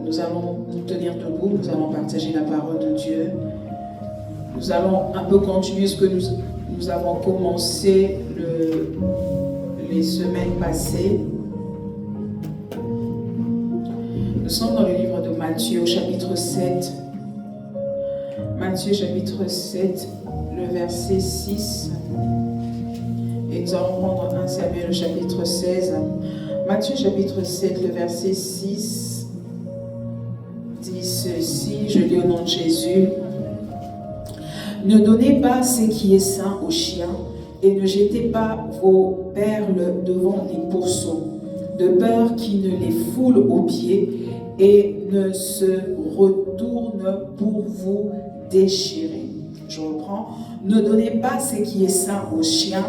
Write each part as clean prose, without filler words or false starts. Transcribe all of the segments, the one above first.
nous allons nous tenir debout, nous allons partager la parole de Dieu. Nous allons un peu continuer ce que nous avons commencé les semaines passées. Nous sommes dans le livre de Matthieu, chapitre 7. Matthieu, chapitre 7, le verset 6. Et nous allons prendre 1 Samuel, chapitre 16. Matthieu, chapitre 7, le verset 6 dit ceci, je lis au nom de Jésus. Ne donnez pas ce qui est sain aux chiens et ne jetez pas vos perles devant les pourceaux, de peur qu'ils ne les foulent aux pieds et ne se retournent pour vous déchirer. Je reprends. Ne donnez pas ce qui est sain aux chiens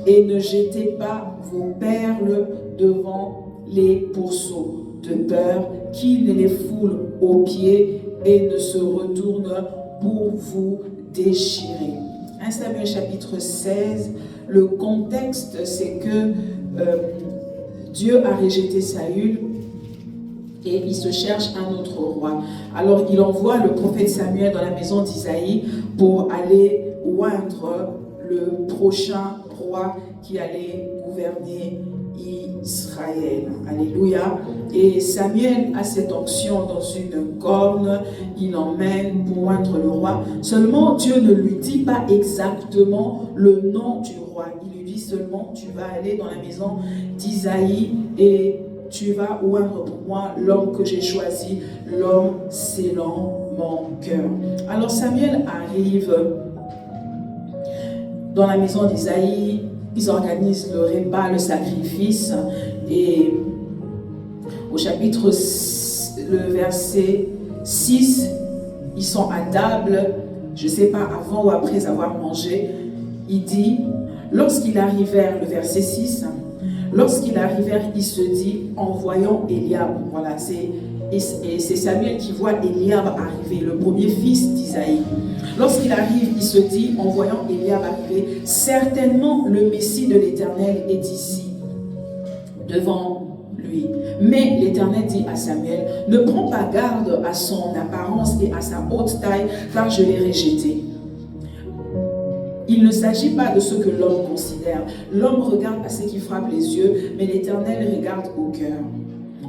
et ne jetez pas vos perles devant les pourceaux, de peur qu'ils ne les foulent aux pieds et ne se retournent pour vous déchirer. 1 Samuel chapitre 16, le contexte c'est que Dieu a rejeté Saül et il se cherche un autre roi. Alors il envoie le prophète Samuel dans la maison d'Isaïe pour aller oindre le prochain roi qui allait gouverner Israël. Alléluia. Et Samuel a cette onction dans une corne, il l'emmène pour oindre le roi. Seulement Dieu ne lui dit pas exactement le nom du roi. Il lui dit seulement, tu vas aller dans la maison d'Isaïe et tu vas oindre pour moi l'homme que j'ai choisi, l'homme selon mon cœur. Alors Samuel arrive dans la maison d'Isaïe, ils organisent le repas, le sacrifice, et au chapitre, le verset 6, ils sont à table, je ne sais pas, avant ou après avoir mangé, il dit, lorsqu'ils arrivèrent, le verset 6, lorsqu'ils arrivèrent, il se dit, en voyant Eliab, voilà, et c'est Samuel qui voit Eliab arriver, le premier fils d'Isaïe. Lorsqu'il arrive, il se dit, en voyant Eliab arriver, certainement le Messie de l'Éternel est ici, devant lui. Mais l'Éternel dit à Samuel, ne prends pas garde à son apparence et à sa haute taille, car je l'ai rejeté. Il ne s'agit pas de ce que l'homme considère. L'homme regarde à ce qui frappe les yeux, mais l'Éternel regarde au cœur.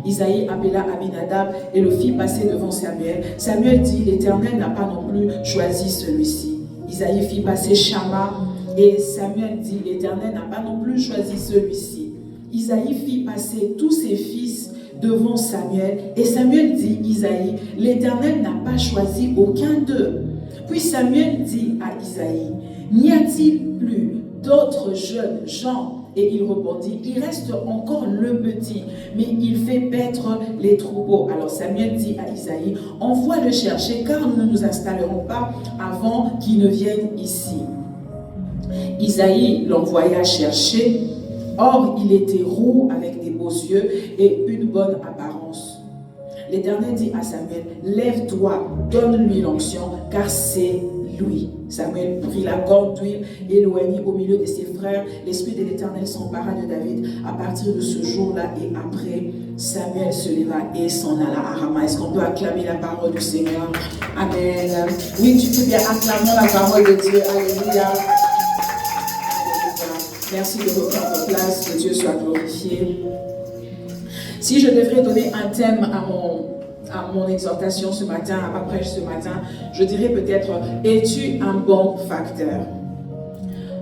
Isaïe appela Abinadab et le fit passer devant Samuel. Samuel dit, l'Éternel n'a pas non plus choisi celui-ci. Isaïe fit passer Shama et Samuel dit, l'Éternel n'a pas non plus choisi celui-ci. Isaïe fit passer tous ses fils devant Samuel et Samuel dit, Isaïe, l'Éternel n'a pas choisi aucun d'eux. Puis Samuel dit à Isaïe, n'y a-t-il plus d'autres jeunes gens? Et il répondit, il reste encore le petit, mais il fait paître les troupeaux. Alors Samuel dit à Isaïe, envoie le chercher, car nous ne nous installerons pas avant qu'il ne vienne ici. Isaïe l'envoya chercher, or il était roux avec des beaux yeux et une bonne apparence. L'Éternel dit à Samuel, lève-toi, donne-lui l'onction, car c'est lui. Samuel prit la corde d'huile et éloignit au milieu de ses frères. L'Esprit de l'Éternel s'empara de David à partir de ce jour-là et après, Samuel se leva et s'en alla à Rama. Est-ce qu'on peut acclamer la parole du Seigneur? Amen. Oui, tu peux bien acclamer la parole de Dieu. Alléluia. Merci de reprendre place. Que Dieu soit glorifié. Si je devrais donner un thème à mon exhortation ce matin, à ma prêche ce matin, je dirais peut-être, es-tu un bon facteur?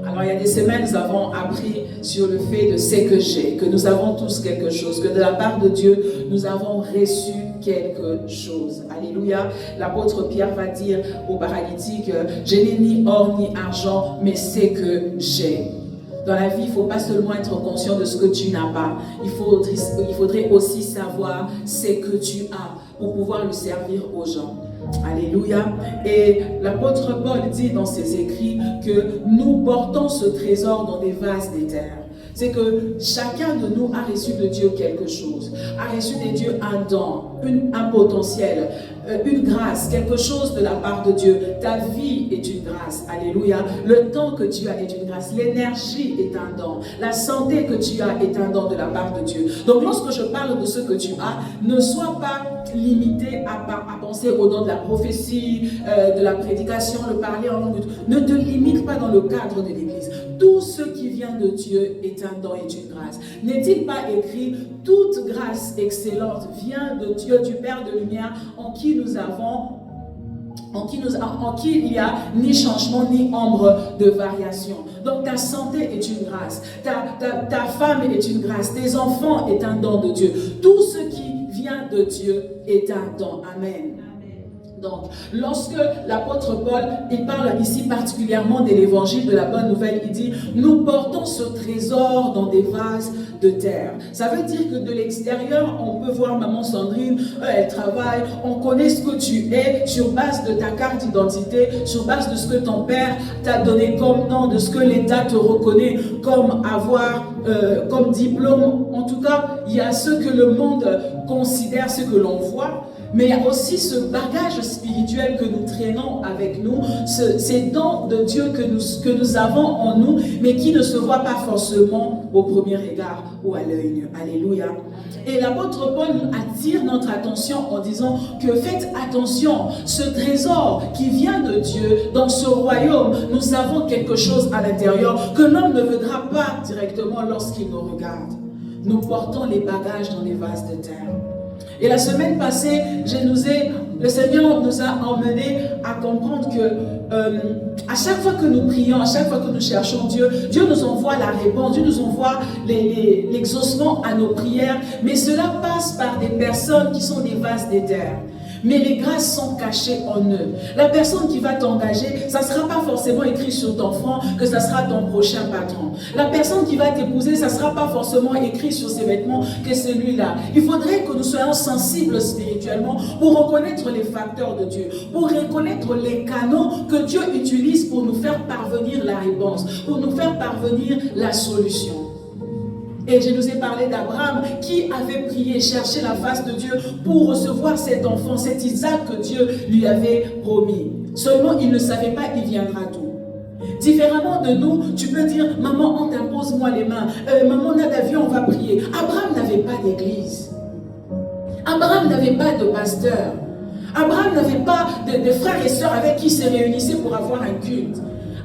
Alors il y a des semaines, nous avons appris sur le fait de ce que j'ai, que nous avons tous quelque chose, que de la part de Dieu, nous avons reçu quelque chose. Alléluia. L'apôtre Pierre va dire au paralytique, je n'ai ni or ni argent, mais c'est que j'ai. Dans la vie, il ne faut pas seulement être conscient de ce que tu n'as pas. Il faudrait aussi savoir ce que tu as pour pouvoir le servir aux gens. Alléluia. Et l'apôtre Paul dit dans ses écrits que nous portons ce trésor dans des vases d'éther. c'est que chacun de nous a reçu de Dieu quelque chose, a reçu de Dieu un don, un potentiel, une grâce, quelque chose de la part de Dieu. Ta vie est une grâce, alléluia. Le temps que tu as est une grâce, l'énergie est un don, la santé que tu as est un don de la part de Dieu. Donc lorsque je parle de ce que tu as, ne sois pas limité à penser au don de la prophétie, de la prédication, le parler en langue. Ne te limite pas dans le cadre de l'Église. Tout ce qui vient de Dieu est un don et une grâce. N'est-il pas écrit, toute grâce excellente vient de Dieu, du Père de lumière, en qui il n'y a ni changement ni ombre de variation. Donc ta santé est une grâce, ta femme est une grâce, tes enfants est un don de Dieu. Tout ce qui vient de Dieu est un don. Amen. Donc, lorsque l'apôtre Paul, il parle ici particulièrement de l'évangile, de la bonne nouvelle, il dit, nous portons ce trésor dans des vases de terre. Ça veut dire que de l'extérieur, on peut voir maman Sandrine, elle travaille, on connaît ce que tu es sur base de ta carte d'identité, sur base de ce que ton père t'a donné comme nom, de ce que l'État te reconnaît comme avoir, comme diplôme. En tout cas, il y a ce que le monde considère, ce que l'on voit. Mais il y a aussi ce bagage spirituel que nous traînons avec nous, ces dons de Dieu que nous avons en nous, mais qui ne se voient pas forcément au premier regard ou à l'œil nu. Alléluia. Et l'apôtre Paul attire notre attention en disant que faites attention, ce trésor qui vient de Dieu, dans ce royaume, nous avons quelque chose à l'intérieur que l'homme ne verra pas directement lorsqu'il nous regarde. Nous portons les bagages dans les vases de terre. Et la semaine passée, le Seigneur nous a emmenés à comprendre que à chaque fois que nous prions, à chaque fois que nous cherchons Dieu, Dieu nous envoie la réponse, Dieu nous envoie l'exaucement à nos prières, mais cela passe par des personnes qui sont des vases d'éther. Mais les grâces sont cachées en eux. La personne qui va t'engager, ça ne sera pas forcément écrit sur ton front que ça sera ton prochain patron. La personne qui va t'épouser, ça ne sera pas forcément écrit sur ses vêtements que c'est lui-là. Il faudrait que nous soyons sensibles spirituellement pour reconnaître les facteurs de Dieu, pour reconnaître les canaux que Dieu utilise pour nous faire parvenir la réponse, pour nous faire parvenir la solution. Et je nous ai parlé d'Abraham qui avait prié, cherché la face de Dieu pour recevoir cet enfant, cet Isaac que Dieu lui avait promis. Seulement, il ne savait pas, il viendra d'où. Différemment de nous, tu peux dire, maman, on t'impose-moi les mains. Maman, on a d'avion, on va prier. Abraham n'avait pas d'église. Abraham n'avait pas de pasteur. Abraham n'avait pas de frères et sœurs avec qui il se réunissait pour avoir un culte.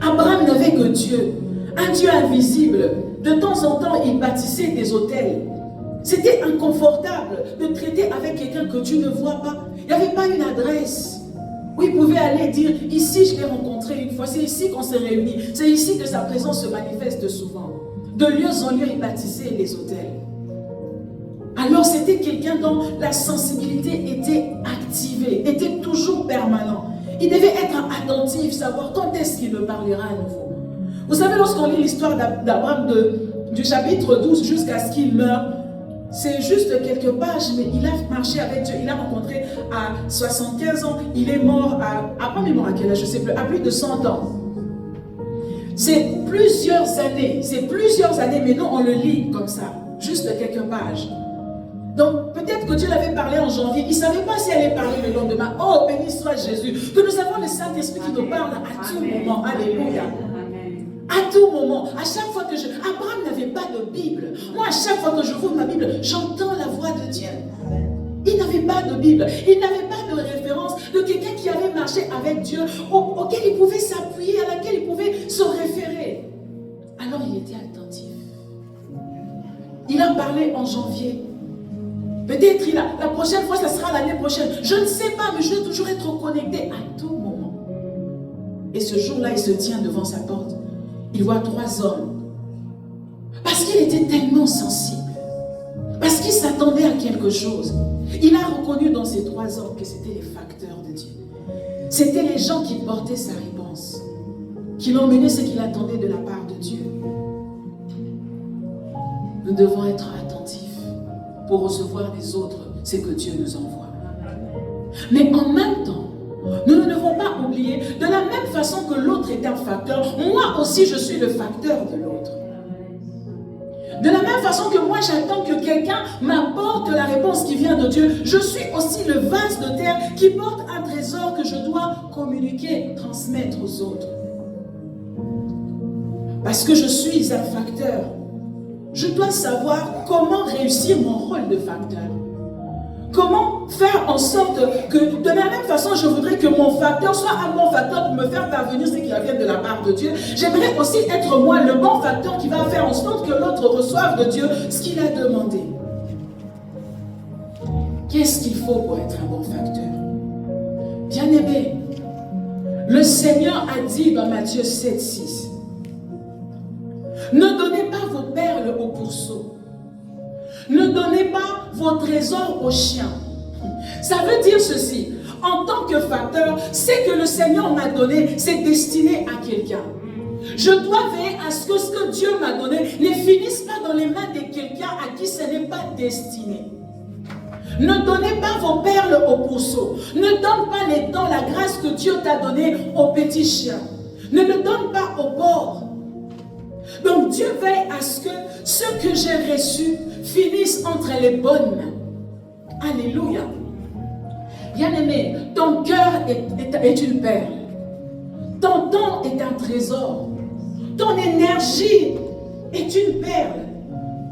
Abraham n'avait que Dieu, un Dieu invisible. De temps en temps, il bâtissait des hôtels. C'était inconfortable de traiter avec quelqu'un que tu ne vois pas. Il n'y avait pas une adresse où il pouvait aller dire, ici je l'ai rencontré une fois, c'est ici qu'on s'est réunis, c'est ici que sa présence se manifeste souvent. De lieu en lieu, il bâtissait les hôtels. Alors c'était quelqu'un dont la sensibilité était activée, était toujours permanente. Il devait être attentif, savoir quand est-ce qu'il me parlera à nouveau. Vous savez, lorsqu'on lit l'histoire d'Abraham du chapitre 12 jusqu'à ce qu'il meure, c'est juste quelques pages, mais il a marché avec Dieu, il a rencontré à 75 ans, il est mort pas mémoire à quel âge, je ne sais plus, à plus de 100 ans. C'est plusieurs années, mais non, on le lit comme ça, juste quelques pages. Donc, peut-être que Dieu l'avait parlé en janvier, il ne savait pas si elle allait parler le lendemain. Oh, béni soit Jésus, que nous avons le Saint-Esprit qui nous parle à tout moment. Alléluia. À tout moment, à chaque fois que Abraham n'avait pas de Bible. Moi, à chaque fois que je ouvre ma Bible, j'entends la voix de Dieu. Il n'avait pas de Bible. Il n'avait pas de référence de quelqu'un qui avait marché avec Dieu, auquel il pouvait s'appuyer, à laquelle il pouvait se référer. Alors, il était attentif. Il a parlé en janvier. Peut-être la prochaine fois, ça sera l'année prochaine. Je ne sais pas, mais je dois toujours être connecté à tout moment. Et ce jour-là, il se tient devant sa porte. Il voit 3 hommes. Parce qu'il était tellement sensible. Parce qu'il s'attendait à quelque chose. Il a reconnu dans ces 3 hommes que c'était les facteurs de Dieu. C'était les gens qui portaient sa réponse. Qui l'emmenaient ce qu'il attendait de la part de Dieu. Nous devons être attentifs pour recevoir des autres ce que Dieu nous envoie. Mais en même temps, nous ne devons pas oublier, de la même façon que l'autre est un facteur, moi aussi je suis le facteur de l'autre. De la même façon que moi j'attends que quelqu'un m'apporte la réponse qui vient de Dieu, je suis aussi le vase de terre qui porte un trésor que je dois communiquer, transmettre aux autres. Parce que je suis un facteur. Je dois savoir comment réussir mon rôle de facteur. Comment faire en sorte que, de la même façon, je voudrais que mon facteur soit un bon facteur pour me faire parvenir ce qui vient de la part de Dieu. J'aimerais aussi être moi le bon facteur qui va faire en sorte que l'autre reçoive de Dieu ce qu'il a demandé. Qu'est-ce qu'il faut pour être un bon facteur? Bien-aimé, le Seigneur a dit dans Matthieu 7,6, ne donnez pas vos perles aux pourceaux. Ne donnez pas vos trésors aux chiens. Ça veut dire ceci. En tant que facteur, ce que le Seigneur m'a donné, c'est destiné à quelqu'un. Je dois veiller à ce que Dieu m'a donné ne finisse pas dans les mains de quelqu'un à qui ce n'est pas destiné. Ne donnez pas vos perles aux pourceaux. Ne donne pas les dons, la grâce que Dieu t'a donnée aux petits chiens. Ne le donne pas aux porcs. Donc Dieu veille à ce que ce que j'ai reçu finisse entre les bonnes mains. Alléluia. Bien-aimé, ton cœur est une perle. Ton temps est un trésor. Ton énergie est une perle.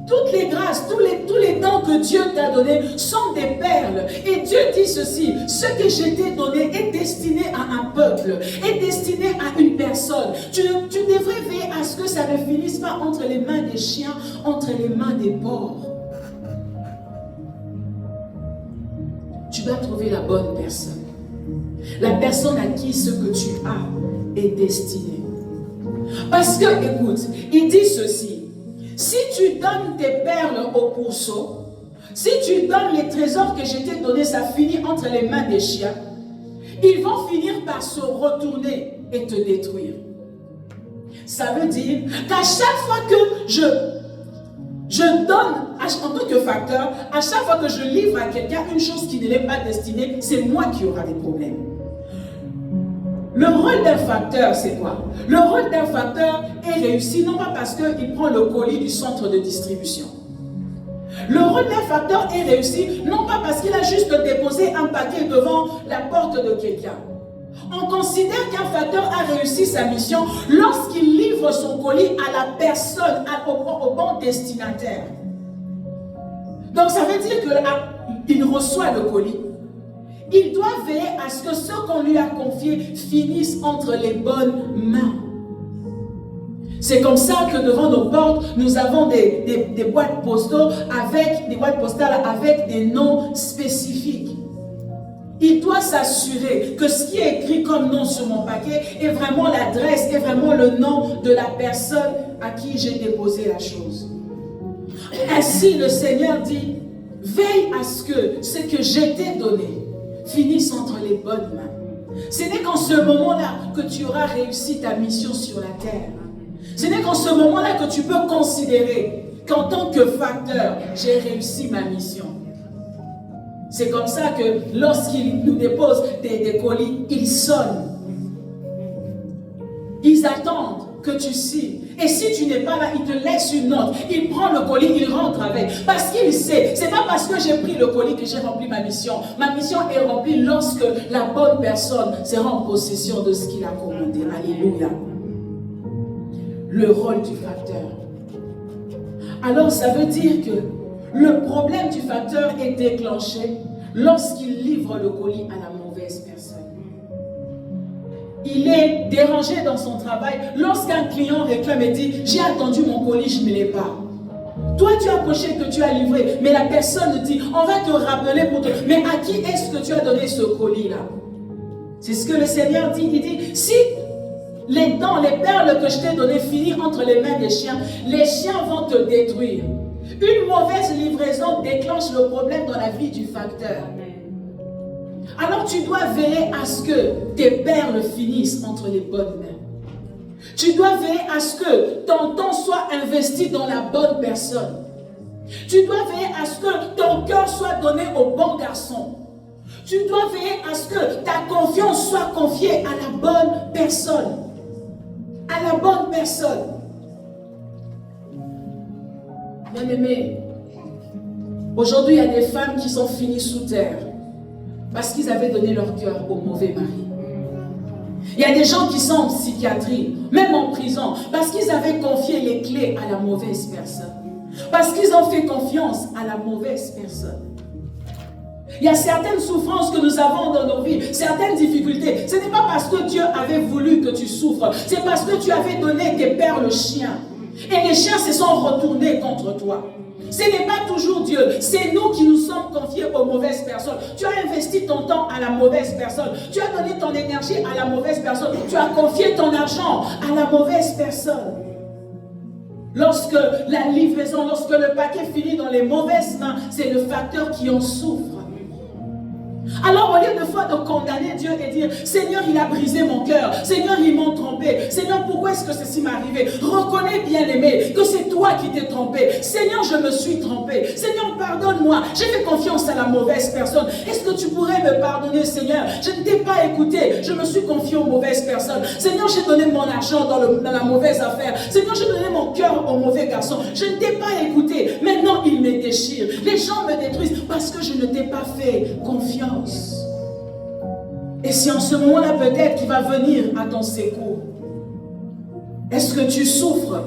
Toutes les grâces, tous les dons que Dieu t'a donnés sont des perles. Et Dieu dit ceci, ce que je t'ai donné est destiné à un peuple, est destiné à une personne. Tu devrais veiller à ce que ça ne finisse pas entre les mains des chiens, entre les mains des porcs. Tu dois trouver la bonne personne. La personne à qui ce que tu as est destiné. Parce que, écoute, il dit ceci. Si tu donnes tes perles aux pourceaux, si tu donnes les trésors que je t'ai donnés, ça finit entre les mains des chiens, ils vont finir par se retourner et te détruire. Ça veut dire qu'à chaque fois que je donne, en tant que facteur, à chaque fois que je livre à quelqu'un une chose qui ne l'est pas destinée, c'est moi qui aura des problèmes. Le rôle d'un facteur, c'est quoi? Le rôle d'un facteur est réussi non pas parce qu'il prend le colis du centre de distribution. Le rôle d'un facteur est réussi non pas parce qu'il a juste déposé un paquet devant la porte de quelqu'un. On considère qu'un facteur a réussi sa mission lorsqu'il livre son colis à la personne, au bon destinataire. Donc ça veut dire qu'il reçoit le colis. Il doit veiller à ce que ce qu'on lui a confié finisse entre les bonnes mains. C'est comme ça que devant nos portes, nous avons des boîtes postales avec des noms spécifiques. Il doit s'assurer que ce qui est écrit comme nom sur mon paquet est vraiment l'adresse, est vraiment le nom de la personne à qui j'ai déposé la chose. Ainsi, le Seigneur dit, veille à ce que je t'ai donné finisse entre les bonnes mains. Ce n'est qu'en ce moment-là que tu auras réussi ta mission sur la terre. Ce n'est qu'en ce moment-là que tu peux considérer qu'en tant que facteur, j'ai réussi ma mission. C'est comme ça que lorsqu'ils nous déposent des colis, ils sonnent. Ils attendent que tu signes. Et si tu n'es pas là, il te laisse une note. Il prend le colis, il rentre avec. Parce qu'il sait, c'est pas parce que j'ai pris le colis que j'ai rempli ma mission. Ma mission est remplie lorsque la bonne personne sera en possession de ce qu'il a commandé. Alléluia. Le rôle du facteur. Alors ça veut dire que le problème du facteur est déclenché lorsqu'il livre le colis à la mauvaise personne. Il est dérangé dans son travail lorsqu'un client réclame et dit « J'ai attendu mon colis, je ne l'ai pas. » Toi, tu as coché que tu as livré, mais la personne dit « On va te rappeler pour te... » Mais à qui est-ce que tu as donné ce colis-là? C'est ce que le Seigneur dit. Il dit « Si les dents, les perles que je t'ai données finissent entre les mains des chiens, les chiens vont te détruire. » Une mauvaise livraison déclenche le problème dans la vie du facteur. Alors tu dois veiller à ce que tes perles finissent entre les bonnes mains. Tu dois veiller à ce que ton temps soit investi dans la bonne personne. Tu dois veiller à ce que ton cœur soit donné au bon garçon. Tu dois veiller à ce que ta confiance soit confiée à la bonne personne. À la bonne personne. Bien-aimés, aujourd'hui, il y a des femmes qui sont finies sous terre parce qu'ils avaient donné leur cœur au mauvais mari. Il y a des gens qui sont en psychiatrie, même en prison, parce qu'ils avaient confié les clés à la mauvaise personne. Parce qu'ils ont fait confiance à la mauvaise personne. Il y a certaines souffrances que nous avons dans nos vies, certaines difficultés. Ce n'est pas parce que Dieu avait voulu que tu souffres, c'est parce que tu avais donné tes perles aux chiens. Et les chiens se sont retournés contre toi. Ce n'est pas toujours Dieu, c'est nous qui nous sommes confiés aux mauvaises personnes. Tu as investi ton temps à la mauvaise personne. Tu as donné ton énergie à la mauvaise personne. Tu as confié ton argent à la mauvaise personne. Lorsque la livraison, lorsque le paquet finit dans les mauvaises mains, c'est le facteur qui en souffre. Alors au lieu de fois de condamner Dieu et dire Seigneur il a brisé mon cœur, Seigneur ils m'ont trompé, Seigneur pourquoi est-ce que ceci m'est arrivé, reconnais bien aimé que c'est toi qui t'es trompé. Seigneur je me suis trompé, Seigneur pardonne-moi, j'ai fait confiance à la mauvaise personne, est-ce que tu pourrais me pardonner Seigneur, je ne t'ai pas écouté, je me suis confié aux mauvaises personnes, Seigneur j'ai donné mon argent dans la mauvaise affaire, Seigneur j'ai donné mon cœur au mauvais garçon, je ne t'ai pas écouté, maintenant il me déchire, les gens me détruisent parce que je ne t'ai pas fait confiance. Et si en ce moment-là peut-être qu'il va venir à ton secours, est-ce que tu souffres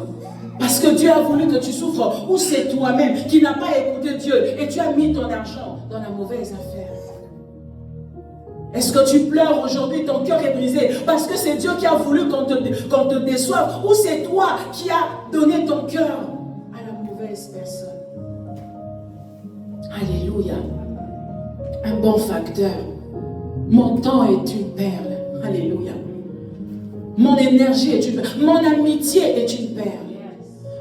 parce que Dieu a voulu que tu souffres, ou c'est toi-même qui n'as pas écouté Dieu et tu as mis ton argent dans la mauvaise affaire? Est-ce que tu pleures aujourd'hui, ton cœur est brisé parce que c'est Dieu qui a voulu qu'on te déçoive, ou c'est toi qui as donné ton cœur à la mauvaise personne? Alléluia. Un bon facteur. Mon temps est une perle. Alléluia. Mon énergie est une perle. Mon amitié est une perle.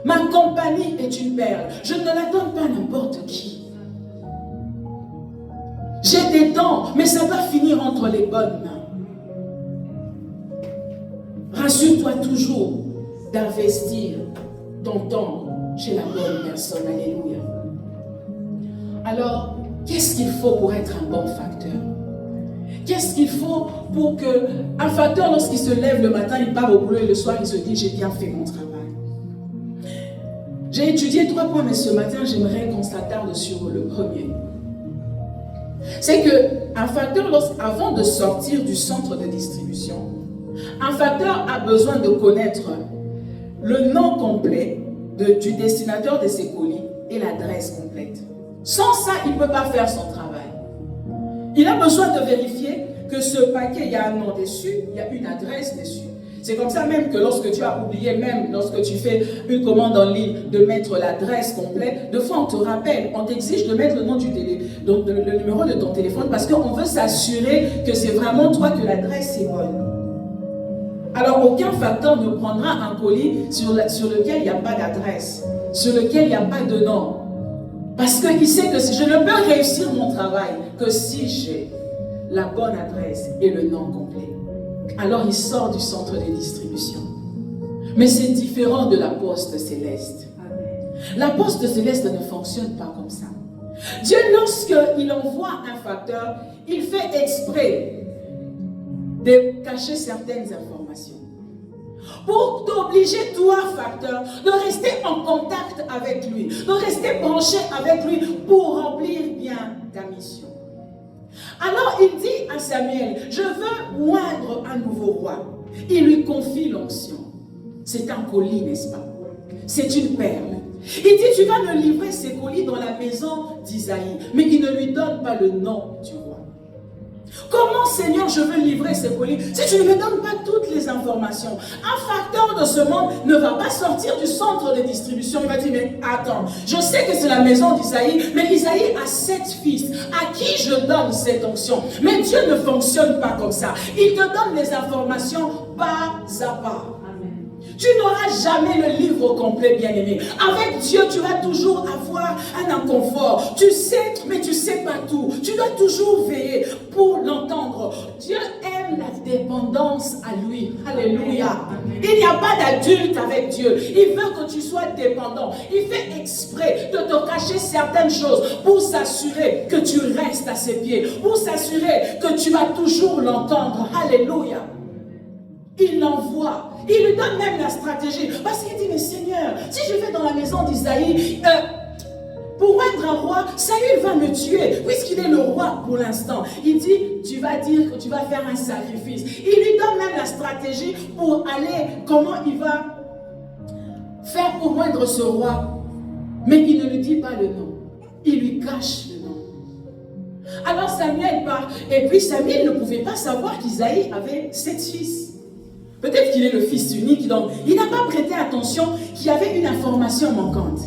Ma compagnie est une perle. Je ne la donne pas à n'importe qui. J'ai des dons, mais ça va finir entre les bonnes mains. Rassure-toi toujours d'investir ton temps chez la bonne personne. Alléluia. Alors, qu'est-ce qu'il faut pour être un bon facteur? Qu'est-ce qu'il faut pour que un facteur, lorsqu'il se lève le matin, il part au boulot et le soir, il se dit, j'ai bien fait mon travail. J'ai étudié 3 points, mais ce matin, j'aimerais qu'on s'attarde sur le premier. C'est qu'un facteur, avant de sortir du centre de distribution, un facteur a besoin de connaître le nom complet du destinataire de ses colis et l'adresse complète. Sans ça, il ne peut pas faire son travail. Il a besoin de vérifier que ce paquet, il y a un nom dessus, il y a une adresse dessus. C'est comme ça même que lorsque tu as oublié, même lorsque tu fais une commande en ligne, de mettre l'adresse complète, de fois on te rappelle, on t'exige de mettre le nom donc le numéro de ton téléphone, parce qu'on veut s'assurer que c'est vraiment toi, que l'adresse est bonne. Alors aucun facteur ne prendra un colis sur lequel il n'y a pas d'adresse, sur lequel il n'y a pas de nom. Parce qu'il sait que je ne peux réussir mon travail que si j'ai la bonne adresse et le nom complet. Alors il sort du centre de distribution. Mais c'est différent de la poste céleste. La poste céleste ne fonctionne pas comme ça. Dieu, lorsqu'il envoie un facteur, il fait exprès de cacher certaines informations. Pour t'obliger, toi, facteur, de rester en contact avec lui, de rester branché avec lui pour remplir bien ta mission. Alors il dit à Samuel, je veux oindre un nouveau roi. Il lui confie l'onction. C'est un colis, n'est-ce pas? C'est une perle. Il dit, tu vas me livrer ces colis dans la maison d'Isaïe, mais il ne lui donne pas le nom du roi. Comment, Seigneur, je veux livrer ces colis si tu ne me donnes pas toutes les informations? Un facteur de ce monde ne va pas sortir du centre de distribution. Il va dire, mais attends, je sais que c'est la maison d'Isaïe, mais Isaïe a 7 fils. À qui je donne cette onction? Mais Dieu ne fonctionne pas comme ça. Il te donne les informations pas à pas. Tu n'auras jamais le livre complet, bien-aimé. Avec Dieu, tu vas toujours avoir un inconfort. Tu sais, mais tu ne sais pas tout. Tu dois toujours veiller pour l'entendre. Dieu aime la dépendance à lui. Alléluia. Il n'y a pas d'adulte avec Dieu. Il veut que tu sois dépendant. Il fait exprès de te cacher certaines choses pour s'assurer que tu restes à ses pieds. Pour s'assurer que tu vas toujours l'entendre. Alléluia. Il l'envoie. Il lui donne même la stratégie. Parce qu'il dit, mais Seigneur, si je vais dans la maison d'Isaïe, pour être un roi, Saül va me tuer, puisqu'il est le roi pour l'instant. Il dit, tu vas dire que tu vas faire un sacrifice. Il lui donne même la stratégie pour aller, comment il va faire pour moindre ce roi. Mais il ne lui dit pas le nom. Il lui cache le nom. Alors Samuel part. Et puis Samuel ne pouvait pas savoir qu'Isaïe avait 7 fils. Peut-être qu'il est le fils unique. Donc il n'a pas prêté attention qu'il y avait une information manquante.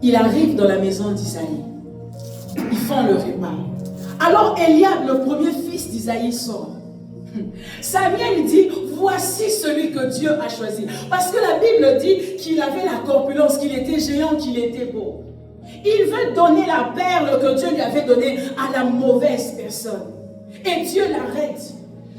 Il arrive dans la maison d'Isaïe. Ils font le repas. Alors Eliab, le premier fils d'Isaïe, sort. Samuel dit, voici celui que Dieu a choisi. Parce que la Bible dit qu'il avait la corpulence, qu'il était géant, qu'il était beau. Il veut donner la perle que Dieu lui avait donnée à la mauvaise personne. Et Dieu l'arrête.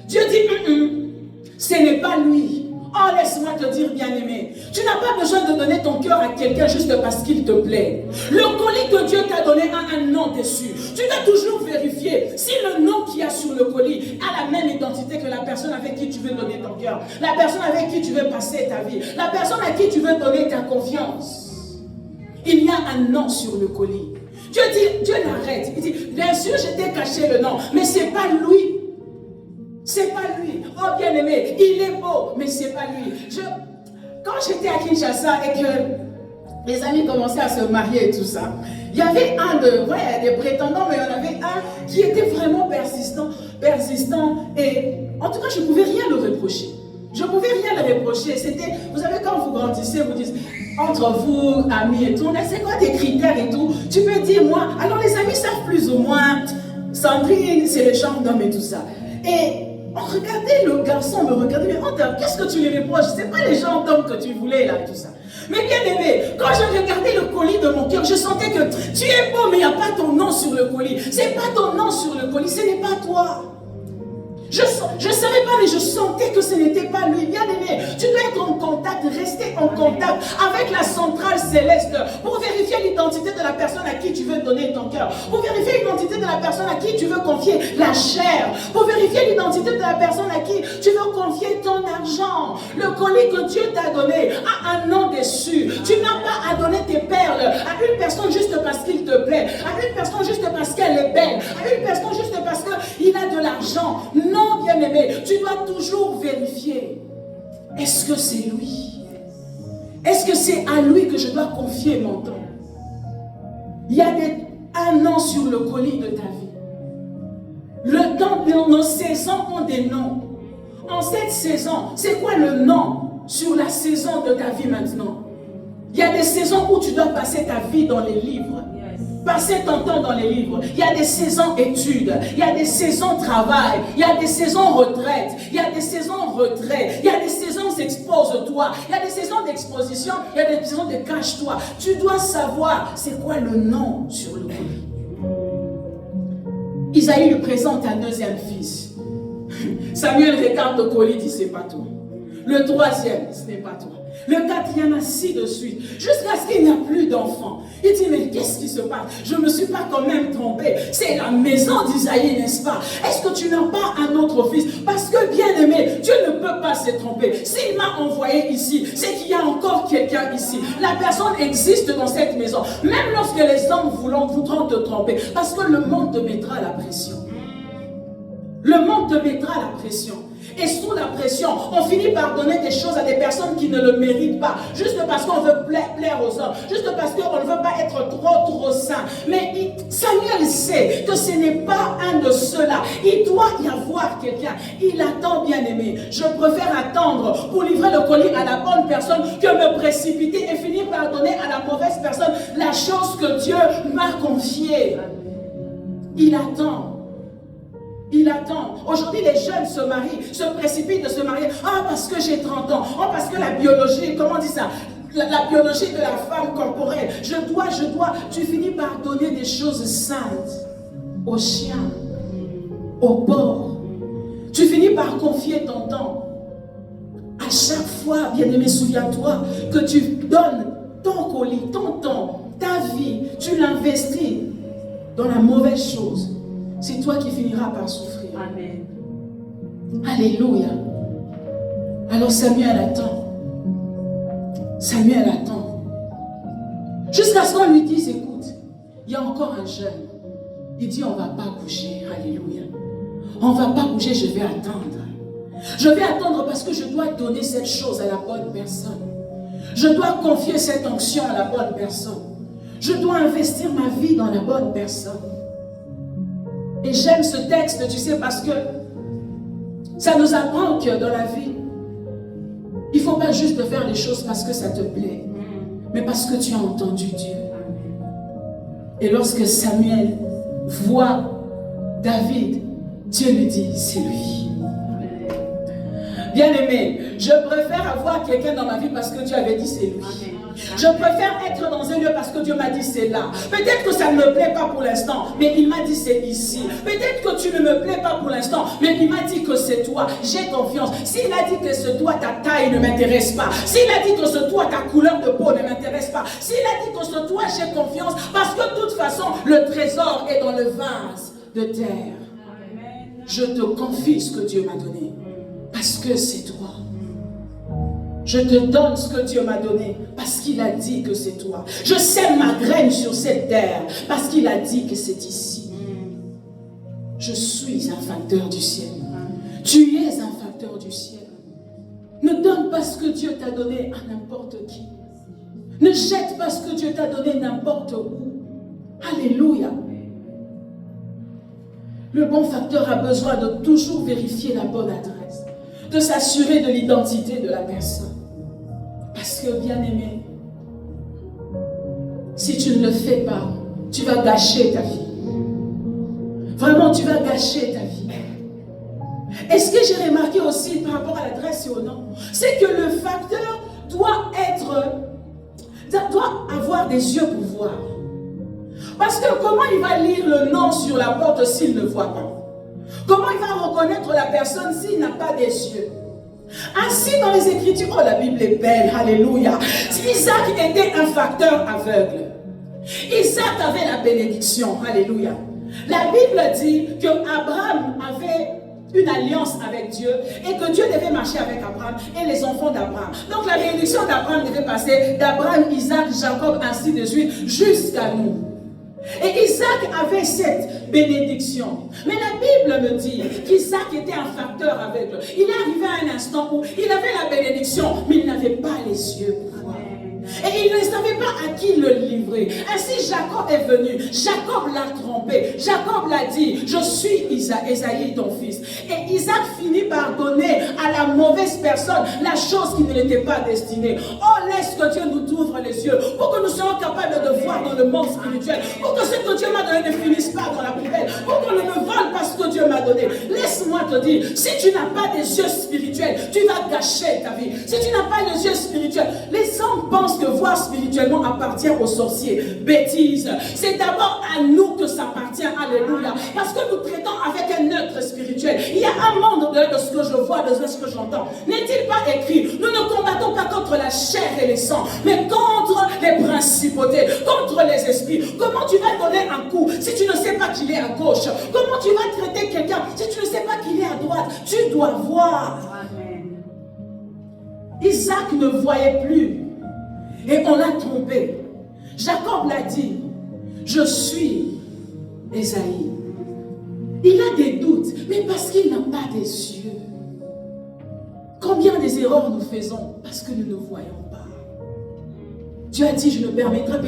Dieu dit, ce n'est pas lui. Oh, laisse-moi te dire, bien-aimé, tu n'as pas besoin de donner ton cœur à quelqu'un juste parce qu'il te plaît. Le colis que Dieu t'a donné a un nom dessus. Tu dois toujours vérifier si le nom qu'il y a sur le colis a la même identité que la personne avec qui tu veux donner ton cœur, la personne avec qui tu veux passer ta vie, la personne à qui tu veux donner ta confiance. Il y a un nom sur le colis. Dieu l'arrête. Il dit, bien sûr, je t'ai caché le nom, mais ce n'est pas lui. C'est pas lui. Oh bien-aimé, il est beau, mais c'est pas lui. Quand j'étais à Kinshasa et que les amis commençaient à se marier et tout ça, il y avait des prétendants, mais il y en avait un qui était vraiment persistant, et en tout cas, je ne pouvais rien le reprocher. Je ne pouvais rien le reprocher. C'était, vous savez, quand vous grandissez, vous dites, entre vous, amis et tout, c'est quoi tes critères et tout? Tu peux dire, moi, alors les amis savent plus ou moins, Sandrine, c'est le genre d'homme et tout ça. Et on regardait, le garçon me regardait, mais qu'est-ce que tu lui reproches? C'est pas les gens d'hommes que tu voulais là, tout ça. Mais bien aimé, quand je regardais le colis de mon cœur, je sentais que tu es beau, mais il n'y a pas ton nom sur le colis. C'est pas ton nom sur le colis, ce n'est pas toi. Je ne savais pas, mais je sentais que ce n'était pas lui. Bien aimé, tu dois être en contact, rester en contact avec la centrale céleste pour vérifier l'identité de la personne à qui tu veux donner ton cœur, pour vérifier l'identité de la personne à qui tu veux confier la chair, pour vérifier l'identité de la personne à qui tu veux confier ton argent. Le colis que Dieu t'a donné a un nom dessus. Tu n'as pas à donner tes perles à une personne juste parce qu'il te plaît, à une personne juste parce qu'elle est belle, à une personne juste parce qu'il a de l'argent. Non, bien-aimé, tu dois toujours vérifier. Est-ce que c'est lui? Est-ce que c'est à lui que je dois confier mon temps? Il y a un nom sur le colis de ta vie. Le temps, nos saisons ont des noms. En cette saison, c'est quoi le nom sur la saison de ta vie maintenant? Il y a des saisons où tu dois passer ta vie dans les livres. Passer ton temps dans les livres. Il y a des saisons études, il y a des saisons travail, il y a des saisons retraite, il y a des saisons retrait, il y a des saisons expose-toi, il y a des saisons d'exposition, il y a des saisons de cache-toi. Tu dois savoir c'est quoi le nom sur le colis. Isaïe lui présente un deuxième fils. Samuel regarde le colis, dit c'est pas toi. Le troisième, ce n'est pas toi. Le quatrième, ainsi de suite, jusqu'à ce qu'il n'y a plus d'enfants. Il dit, mais qu'est-ce qui se passe? Je ne me suis pas quand même trompé. C'est la maison d'Isaïe, n'est-ce pas? Est-ce que tu n'as pas un autre fils? Parce que, bien aimé, Dieu ne peut pas se tromper. S'il m'a envoyé ici, c'est qu'il y a encore quelqu'un ici. La personne existe dans cette maison. Même lorsque les hommes voudront te tromper. Parce que le monde te mettra à la pression. Le monde te mettra à la pression. Et sous la pression, on finit par donner des choses à des personnes qui ne le méritent pas. Juste parce qu'on veut plaire aux hommes. Juste parce qu'on ne veut pas être trop saint. Mais Samuel sait que ce n'est pas un de ceux-là. Il doit y avoir quelqu'un. Il attend, bien aimé. Je préfère attendre pour livrer le colis à la bonne personne que me précipiter et finir par donner à la mauvaise personne la chose que Dieu m'a confiée. Il attend. Il attend. Aujourd'hui, les jeunes se marient, se précipitent de se marier. Ah, parce que j'ai 30 ans. Oh, parce que la biologie, comment on dit ça? La biologie de la femme corporelle. Je dois. Tu finis par donner des choses saintes aux chiens, aux porcs. Tu finis par confier ton temps. À chaque fois, bien-aimé, souviens-toi que tu donnes ton colis, ton temps, ta vie, tu l'investis dans la mauvaise chose. C'est toi qui finiras par souffrir. Amen. Alléluia. Alors Samuel attend. Samuel attend. Jusqu'à ce qu'on lui dise, écoute, il y a encore un jeune. Il dit, on ne va pas bouger. Alléluia. On ne va pas bouger, je vais attendre. Je vais attendre parce que je dois donner cette chose à la bonne personne. Je dois confier cette onction à la bonne personne. Je dois investir ma vie dans la bonne personne. Et j'aime ce texte, tu sais, parce que ça nous apprend que dans la vie, il ne faut pas juste faire les choses parce que ça te plaît, mais parce que tu as entendu Dieu. Et lorsque Samuel voit David, Dieu lui dit, c'est lui. Bien-aimé, je préfère avoir quelqu'un dans ma vie parce que Dieu avait dit c'est lui. Je préfère être dans un lieu parce que Dieu m'a dit c'est là. Peut-être que ça ne me plaît pas pour l'instant, mais il m'a dit c'est ici. Peut-être que tu ne me plais pas pour l'instant, mais il m'a dit que c'est toi. J'ai confiance. S'il a dit que c'est toi, ta taille ne m'intéresse pas. S'il a dit que c'est toi, ta couleur de peau ne m'intéresse pas. S'il a dit que c'est toi, j'ai confiance. Parce que de toute façon, le trésor est dans le vase de terre. Je te confie ce que Dieu m'a donné. Parce que c'est toi. Je te donne ce que Dieu m'a donné parce qu'il a dit que c'est toi. Je sème ma graine sur cette terre parce qu'il a dit que c'est ici. Je suis un facteur du ciel. Tu es un facteur du ciel. Ne donne pas ce que Dieu t'a donné à n'importe qui. Ne jette pas ce que Dieu t'a donné n'importe où. Alléluia. Le bon facteur a besoin de toujours vérifier la bonne adresse, de s'assurer de l'identité de la personne. Parce que, bien-aimé, si tu ne le fais pas, tu vas gâcher ta vie. Vraiment, tu vas gâcher ta vie. Et ce que j'ai remarqué aussi par rapport à l'adresse et au nom, c'est que le facteur doit avoir des yeux pour voir. Parce que comment il va lire le nom sur la porte s'il ne voit pas? Comment il va reconnaître la personne s'il n'a pas des yeux? Ainsi dans les Écritures, oh la Bible est belle, alléluia. Isaac était un facteur aveugle. Isaac avait la bénédiction, alléluia. La Bible dit que Abraham avait une alliance avec Dieu et que Dieu devait marcher avec Abraham et les enfants d'Abraham. Donc la bénédiction d'Abraham devait passer d'Abraham, Isaac, Jacob, ainsi de suite, jusqu'à nous. Et Isaac avait cette bénédiction. Mais la Bible me dit qu'Isaac était un facteur aveugle. Il est arrivé à un instant où il avait la bénédiction, mais il n'avait pas les yeux pour voir. Et il ne savait pas à qui le livrer. Ainsi Jacob est venu. Jacob l'a trompé. Jacob l'a dit, je suis Esaïe ton fils. Et Isaac finit par donner à la mauvaise personne la chose qui ne l'était pas destinée. Oh, laisse que Dieu nous ouvre les yeux pour que nous soyons capables de voir dans le monde spirituel. Pour que ce que Dieu m'a donné ne finisse pas dans la poubelle. Pour qu'on ne me vole pas ce que Dieu m'a donné. Laisse-moi te dire, si tu n'as pas des yeux spirituels, tu vas gâcher ta vie. Si tu n'as pas les yeux spirituels, les hommes pensent que voir spirituellement appartient aux sorciers. Bêtise. C'est d'abord à nous que ça appartient. Alléluia. Parce que nous traitons avec un œuvre spirituel. Il y a un monde de ce que je vois, de ce que j'entends. N'est-il pas écrit? Nous ne combattons pas contre la chair et les sangs, mais contre les principautés, contre les esprits. Comment tu vas donner un coup si tu ne sais pas qu'il est à gauche? Comment tu vas traiter quelqu'un si tu ne sais pas qu'il est à droite? Tu dois voir. Isaac ne voyait plus. Et on l'a trompé. Jacob l'a dit, je suis Esaïe. Il a des doutes, mais parce qu'il n'a pas des yeux. Combien des erreurs nous faisons parce que nous ne voyons pas? Dieu a dit, je ne permettrai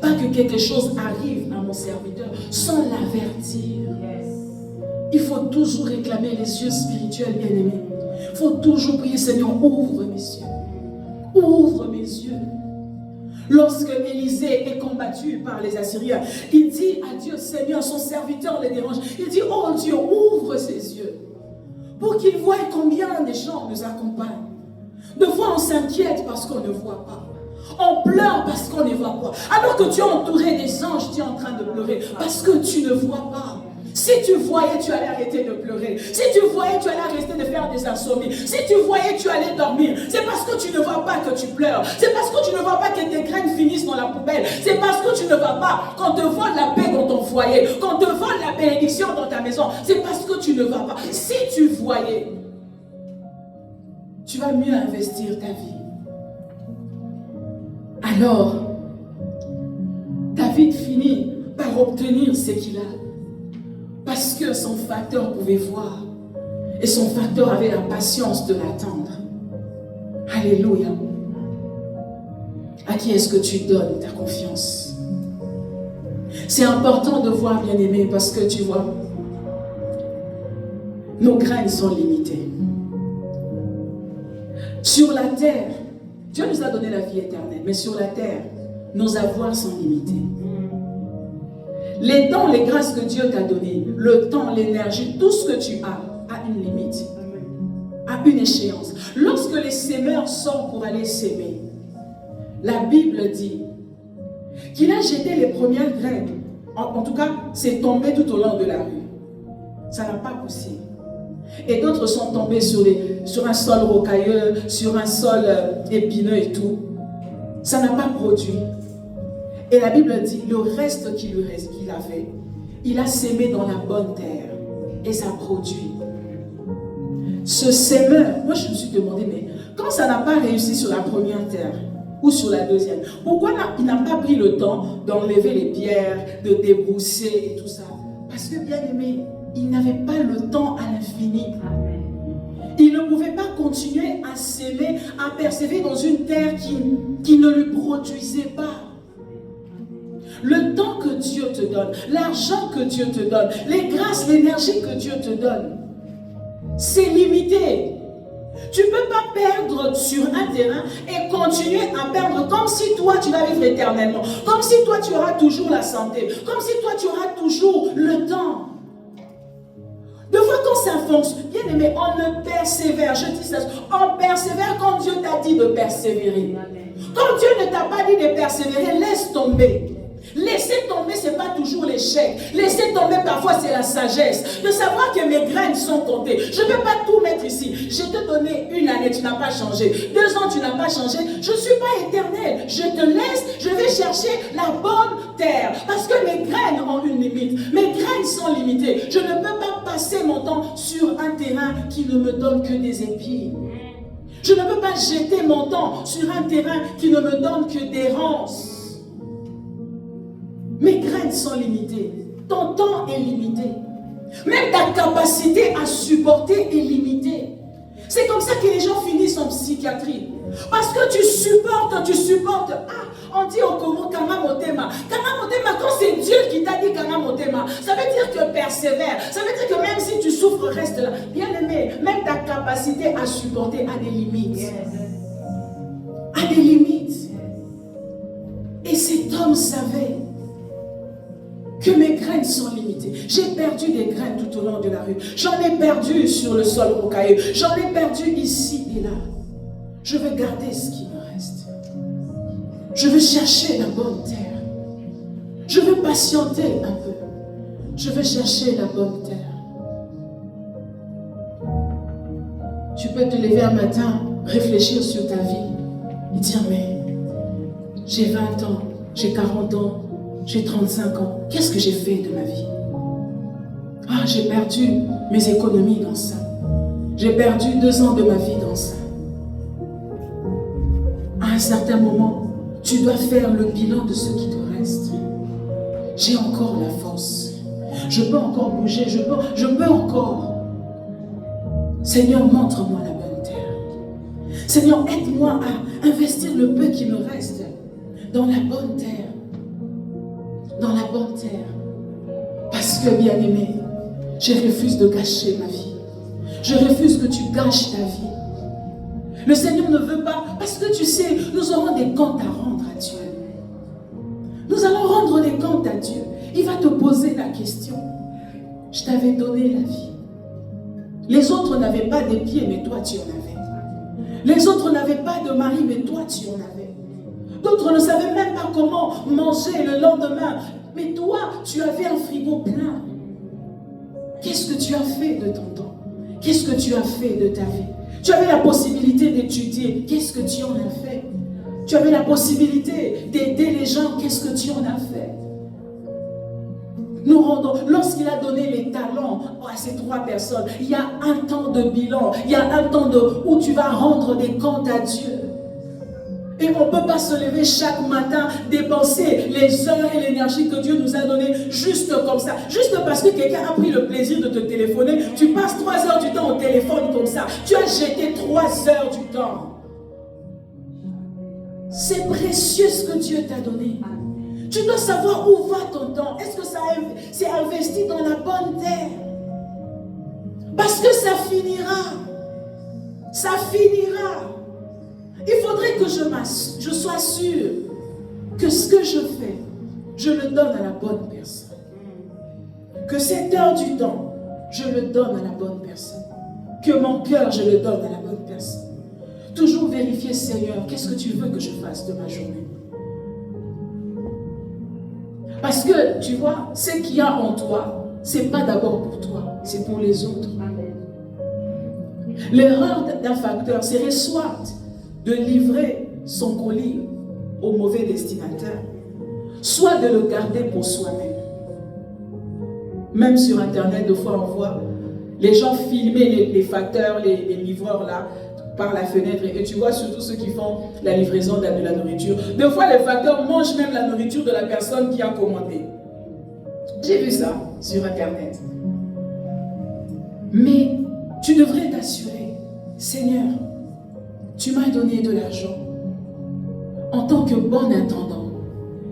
pas que quelque chose arrive à mon serviteur sans l'avertir. Il faut toujours réclamer les yeux spirituels, bien-aimés. Il faut toujours prier, Seigneur, ouvre mes yeux. Ouvre mes yeux. Lorsque Élisée est combattu par les Assyriens, il dit à Dieu, Seigneur, son serviteur le dérange. Il dit, oh Dieu, ouvre ses yeux pour qu'il voie combien des gens nous accompagnent. De fois, on s'inquiète parce qu'on ne voit pas. On pleure parce qu'on ne voit pas. Alors que tu es entouré des anges, tu es en train de pleurer parce que tu ne vois pas. Si tu voyais, tu allais arrêter de pleurer. Si tu voyais, tu allais arrêter de faire des insomnies. Si tu voyais, tu allais dormir. C'est parce que tu ne vois pas que tu pleures. C'est parce que tu ne vois pas que tes graines finissent dans la poubelle. C'est parce que tu ne vois pas qu'on te vole la paix dans ton foyer, qu'on te vole la bénédiction dans ta maison. C'est parce que tu ne vois pas. Si tu voyais, tu vas mieux investir ta vie. Alors, David finit par obtenir ce qu'il a. Parce que son facteur pouvait voir. Et son facteur avait la patience de l'attendre. Alléluia. À qui est-ce que tu donnes ta confiance? C'est important de voir, bien-aimé, parce que tu vois, nos graines sont limitées. Sur la terre, Dieu nous a donné la vie éternelle, mais sur la terre, nos avoirs sont limités. Les dons, les grâces que Dieu t'a données, le temps, l'énergie, tout ce que tu as a une limite, a une échéance. Lorsque les semeurs sortent pour aller s'aimer, la Bible dit qu'il a jeté les premières graines. En tout cas, c'est tombé tout au long de la rue. Ça n'a pas poussé. Et d'autres sont tombés sur un sol rocailleux, sur un sol épineux et tout. Ça n'a pas produit. Et la Bible dit, le reste qu'il avait, il a sémé dans la bonne terre. Et ça produit. Ce sémeur, moi je me suis demandé, mais quand ça n'a pas réussi sur la première terre, ou sur la deuxième, pourquoi il n'a pas pris le temps d'enlever les pierres, de débrousser et tout ça? Parce que, bien aimé, il n'avait pas le temps à l'infini. Il ne pouvait pas continuer à s'aimer, à persévérer dans une terre qui ne lui produisait pas. Le temps que Dieu te donne, l'argent que Dieu te donne, les grâces, l'énergie que Dieu te donne, c'est limité. Tu ne peux pas perdre sur un terrain et continuer à perdre comme si toi tu vas vivre éternellement, comme si toi tu auras toujours la santé, comme si toi tu auras toujours le temps. De fois quand ça fonctionne, bien aimé, on ne persévère, je dis ça, on persévère quand Dieu t'a dit de persévérer. Quand Dieu ne t'a pas dit de persévérer, laisse tomber. Laisser tomber, ce n'est pas toujours l'échec. Laisser tomber, parfois, c'est la sagesse. De savoir que mes graines sont comptées. Je ne peux pas tout mettre ici. Je t'ai donné une année, tu n'as pas changé. 2 ans, tu n'as pas changé. Je ne suis pas éternel. Je te laisse, je vais chercher la bonne terre. Parce que mes graines ont une limite. Mes graines sont limitées. Je ne peux pas passer mon temps sur un terrain qui ne me donne que des épis. Je ne peux pas jeter mon temps sur un terrain qui ne me donne que des ronces. Mes graines sont limitées. Ton temps est limité. Même ta capacité à supporter est limitée. C'est comme ça que les gens finissent en psychiatrie. Parce que tu supportes. Ah, on dit au Congo Kama Motema. Kama Motema, quand c'est Dieu qui t'a dit Kama Motema, ça veut dire que persévère. Ça veut dire que même si tu souffres, reste là. Bien aimé, même ta capacité à supporter a des limites. A des limites. Et cet homme savait que mes graines sont limitées. J'ai perdu des graines tout au long de la rue. J'en ai perdu sur le sol rocailleux. J'en ai perdu ici et là. Je veux garder ce qui me reste. Je veux chercher la bonne terre. Je veux patienter un peu. Je veux chercher la bonne terre. Tu peux te lever un matin, réfléchir sur ta vie et dire, mais j'ai 20 ans, j'ai 40 ans, j'ai 35 ans. Qu'est-ce que j'ai fait de ma vie? Ah, j'ai perdu mes économies dans ça. J'ai perdu 2 ans de ma vie dans ça. À un certain moment, tu dois faire le bilan de ce qui te reste. J'ai encore la force. Je peux encore bouger. Je peux encore. Seigneur, montre-moi la bonne terre. Seigneur, aide-moi à investir le peu qui me reste dans la bonne terre. Dans la bonne terre. Parce que, bien-aimé, je refuse de gâcher ma vie. Je refuse que tu gâches ta vie. Le Seigneur ne veut pas, parce que tu sais, nous aurons des comptes à rendre à Dieu. Nous allons rendre des comptes à Dieu. Il va te poser la question. Je t'avais donné la vie. Les autres n'avaient pas des pieds, mais toi tu en avais. Les autres n'avaient pas de mari, mais toi tu en avais. D'autres ne savaient même pas comment manger le lendemain. Mais toi, tu avais un frigo plein. Qu'est-ce que tu as fait de ton temps? Qu'est-ce que tu as fait de ta vie? Tu avais la possibilité d'étudier. Qu'est-ce que tu en as fait? Tu avais la possibilité d'aider les gens. Qu'est-ce que tu en as fait? Nous rendons, lorsqu'il a donné les talents à ces 3 personnes, il y a un temps de bilan. Il y a un temps où tu vas rendre des comptes à Dieu. Et on ne peut pas se lever chaque matin, dépenser les heures et l'énergie que Dieu nous a données juste comme ça. Juste parce que quelqu'un a pris le plaisir de te téléphoner, tu passes 3 heures du temps au téléphone comme ça. Tu as jeté 3 heures du temps. C'est précieux ce que Dieu t'a donné. Tu dois savoir où va ton temps. Est-ce que c'est investi dans la bonne terre? Parce que ça finira. Ça finira. Il faudrait que je sois sûr que ce que je fais, je le donne à la bonne personne. Que cette heure du temps, je le donne à la bonne personne. Que mon cœur, je le donne à la bonne personne. Toujours vérifier, Seigneur, qu'est-ce que tu veux que je fasse de ma journée? Parce que, tu vois, ce qu'il y a en toi, ce n'est pas d'abord pour toi, c'est pour les autres. L'erreur d'un facteur serait soit de livrer son colis au mauvais destinataire, soit de le garder pour soi-même. Même sur Internet, des fois, on voit les gens filmer les facteurs, les livreurs là, par la fenêtre, et tu vois surtout ceux qui font la livraison de la nourriture. Des fois, les facteurs mangent même la nourriture de la personne qui a commandé. J'ai vu ça sur Internet. Mais tu devrais t'assurer, Seigneur, tu m'as donné de l'argent. En tant que bon intendant,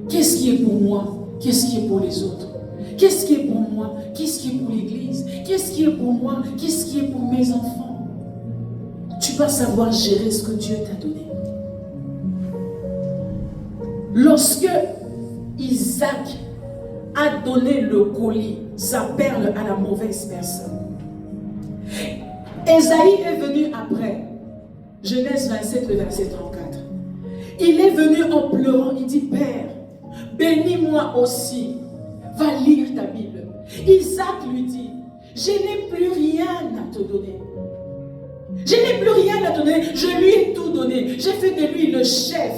qu'est-ce qui est pour moi? Qu'est-ce qui est pour les autres? Qu'est-ce qui est pour moi? Qu'est-ce qui est pour l'Église? Qu'est-ce qui est pour moi? Qu'est-ce qui est pour mes enfants? Tu vas savoir gérer ce que Dieu t'a donné. Lorsque Isaac a donné le colis, sa perle, à la mauvaise personne, Ésaïe est venu après. Genèse 27, le verset 34. Il est venu en pleurant, il dit, Père, bénis-moi aussi. Va lire ta Bible. Isaac lui dit, je n'ai plus rien à te donner. Je n'ai plus rien à te donner. Je lui ai tout donné. J'ai fait de lui le chef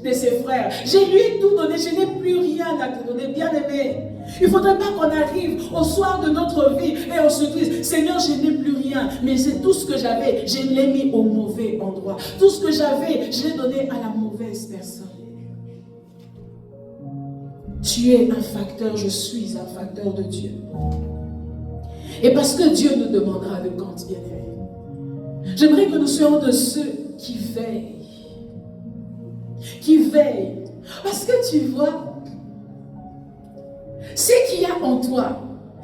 de ses frères. Je lui ai tout donné. Je n'ai plus rien à te donner. Bien-aimé, il ne faudrait pas qu'on arrive au soir de notre vie et on se dise, Seigneur, je n'ai plus rien. Mais c'est tout ce que j'avais. Je l'ai mis au mauvais endroit. Tout ce que j'avais, je l'ai donné à la mauvaise personne. Tu es un facteur, je suis un facteur de Dieu. Et parce que Dieu nous demandera de compte, bien-aimé, j'aimerais que nous soyons de ceux qui veillent. Qui veillent. Parce que tu vois, ce qu'il y a en toi,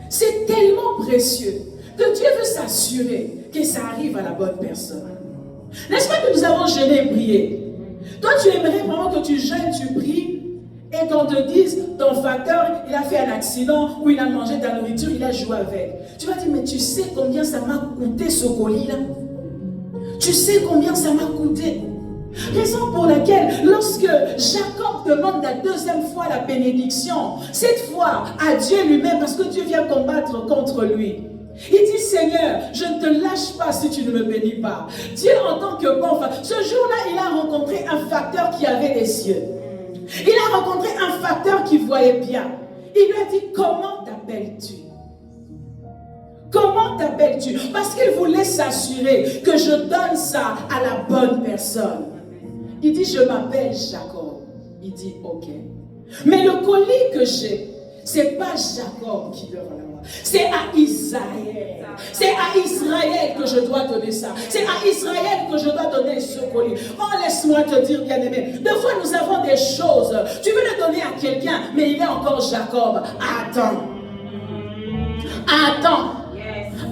c'est tellement précieux que Dieu veut s'assurer que ça arrive à la bonne personne. N'est-ce pas que nous avons jeûné et prié? Toi, tu aimerais vraiment que tu jeûnes, tu pries, et qu'on te dise, ton facteur, il a fait un accident, ou il a mangé ta nourriture, il a joué avec. Tu vas dire, mais tu sais combien ça m'a coûté ce colis-là? Tu sais combien ça m'a coûté? Raison pour laquelle, lorsque Jacob demande la deuxième fois la bénédiction, cette fois à Dieu lui-même, parce que Dieu vient combattre contre lui, il dit, Seigneur, je ne te lâche pas si tu ne me bénis pas. Dieu, en tant que bon, ce jour-là, il a rencontré un facteur qui avait des yeux. Il a rencontré un facteur qui voyait bien. Il lui a dit, comment t'appelles-tu? Comment t'appelles-tu? Parce qu'il voulait s'assurer que je donne ça à la bonne personne. Il dit, je m'appelle Jacob. Il dit, ok. Mais le colis que j'ai, c'est pas Jacob qui doit l'avoir. C'est à Israël. C'est à Israël que je dois donner ça. C'est à Israël que je dois donner ce colis. Oh, laisse-moi te dire, bien-aimé. Des fois, nous avons des choses. Tu veux le donner à quelqu'un, mais il est encore Jacob. Attends. Attends.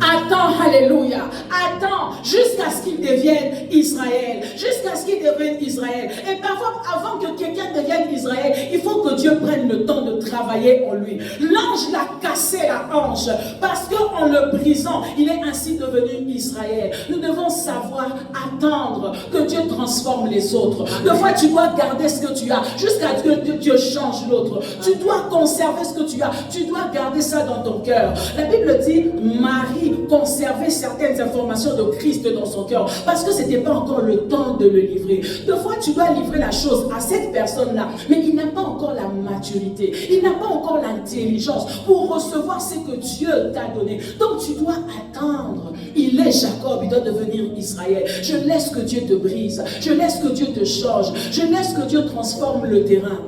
Attends, alléluia. Attends jusqu'à ce qu'il devienne Israël. Jusqu'à ce qu'il devienne Israël. Et parfois, avant que quelqu'un devienne Israël, il faut que Dieu prenne le temps de travailler en lui. L'ange l'a cassé la hanche parce qu'en le brisant, il est ainsi devenu Israël. Nous devons savoir attendre que Dieu transforme les autres. Des fois, tu dois garder ce que tu as jusqu'à ce que Dieu change l'autre. Tu dois conserver ce que tu as. Tu dois garder ça dans ton cœur. La Bible dit, Marie conserver certaines informations de Christ dans son cœur parce que ce n'était pas encore le temps de le livrer. Des fois, tu dois livrer la chose à cette personne-là, mais il n'a pas encore la maturité, il n'a pas encore l'intelligence pour recevoir ce que Dieu t'a donné. Donc, tu dois attendre. Il est laisse Jacob, il doit devenir Israël. Je laisse que Dieu te brise. Je laisse que Dieu te change. Je laisse que Dieu transforme le terrain.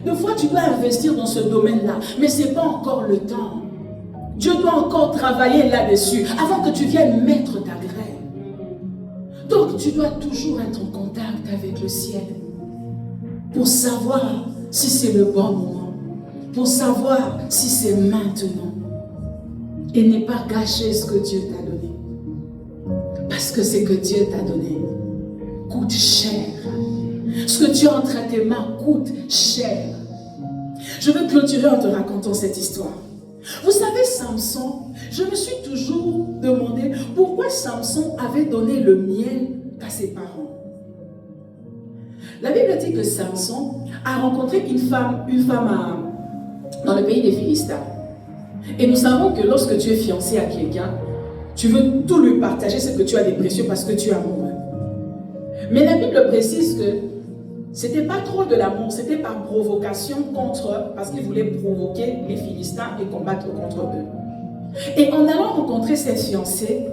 Des fois, tu dois investir dans ce domaine-là, mais ce n'est pas encore le temps. Dieu doit encore travailler là-dessus avant que tu viennes mettre ta graine. Donc, tu dois toujours être en contact avec le ciel pour savoir si c'est le bon moment, pour savoir si c'est maintenant. Et ne pas gâcher ce que Dieu t'a donné. Parce que ce que Dieu t'a donné coûte cher. Ce que tu as entre tes mains coûte cher. Je vais clôturer en te racontant cette histoire. Vous savez, Samson, je me suis toujours demandé pourquoi Samson avait donné le miel à ses parents. La Bible dit que Samson a rencontré une femme dans le pays des Philistins. Et nous savons que lorsque tu es fiancé à quelqu'un, tu veux tout lui partager ce que tu as de précieux parce que tu es amoureux. Mais la Bible précise que c'était pas trop de l'amour, c'était par provocation parce qu'il voulait provoquer les Philistins et combattre contre eux. Et en allant rencontrer cette fiancée,